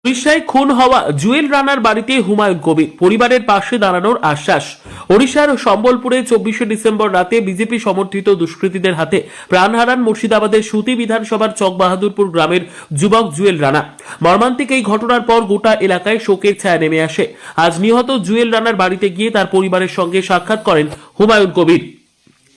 ওড়িশায় খুন হওয়া জুয়েল রানার বাড়িতে হুমায়ুন কবির পরিবারের পাশে দাঁড়ানোর আশ্বাস। ওড়িশার সম্বলপুরে 24শে ডিসেম্বর রাতে বিজেপি সমর্থিত দুষ্কৃতীদের হাতে প্রাণ হারান মুর্শিদাবাদের সুতি বিধানসভার চকবাহাদুরপুর গ্রামের যুবক জুয়েল রানা। মর্মান্তিক এই ঘটনার পর গোটা এলাকায় শোকের ছায়া নেমে আসে। আজ নিহত জুয়েল রানার বাড়িতে গিয়ে তার পরিবারের সঙ্গে সাক্ষাৎ করেন হুমায়ুন কবির।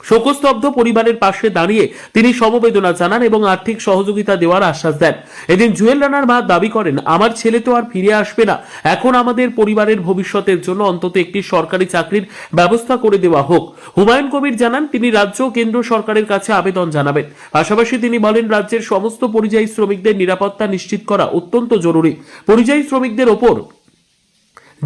শোকস্তব্ধ পরিবারের পাশে দাঁড়িয়ে তিনি সমবেদনা জানান এবং আর্থিক সহযোগিতা দেওয়ার আশ্বাস দেন। এদিন জুয়েল রানার মা দাবি করেন, আমার ছেলে তো আর ফিরে আসবে না, এখন আমাদের পরিবারের ভবিষ্যতের জন্য অন্তত একটি সরকারি চাকরির ব্যবস্থা করে দেওয়া হোক। হুমায়ুন কবির জানান তিনি রাজ্য ও কেন্দ্র সরকারের কাছে আবেদন জানাবেন। পাশাপাশি তিনি বলেন, রাজ্যের সমস্ত পরিযায়ী শ্রমিকদের নিরাপত্তা নিশ্চিত করা অত্যন্ত জরুরি। পরিযায়ী শ্রমিকদের ওপর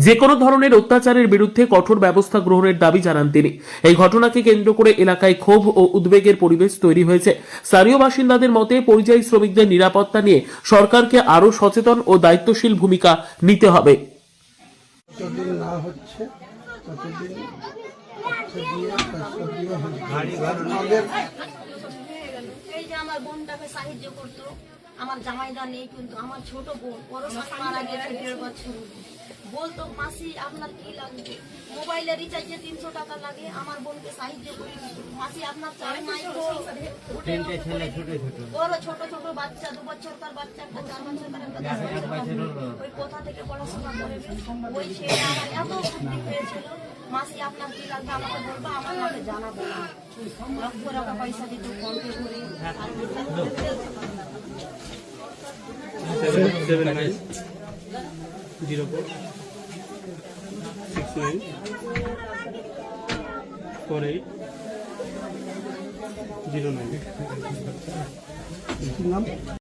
যে কোনো ধরনের অত্যাচারের বিরুদ্ধে কঠোর ব্যবস্থা গ্রহণের দাবি জানান তিনি। এই ঘটনাকে কেন্দ্র করে এলাকায় ক্ষোভ ও উদ্বেগের পরিবেশ তৈরি হয়েছে। স্থানীয় বাসিন্দাদের মতে পরিযায়ী শ্রমিকদের নিরাপত্তা নিয়ে সরকারকে আরো সচেতন ও দায়িত্বশীল ভূমিকা নিতে হবে। যতদিন না হচ্ছে ততদিন এই যে আমার বোনটাকে সাহায্য করতো, আমার জামাইদা নেই, কিন্তু আমার ছোট বোন ওর মারা গেছে 1.5 বছর। বলতো, মাসি আপনার কি লাগবে, মোবাইলে রিচার্জে 300 টাকা লাগে, আমার বোনকে সাহায্য করি। মাসি আপনার চাই নাই, ওরও ছোট ছোট বাচ্চা, 2 বছরকার বাচ্চা, একটা 4 বছরকার, একটা 10 বছরকার। ওই কোথা থেকে পড়াশোনা করবে, ওই ছেলে আমার এত বুদ্ধি হয়েছিল। মাসি আপনার কি লাগবে আমাকে বলবো, আমার নামে জানাবো না। লক্ষ টাকা পয়সা দিত ফোন পে করে। নাম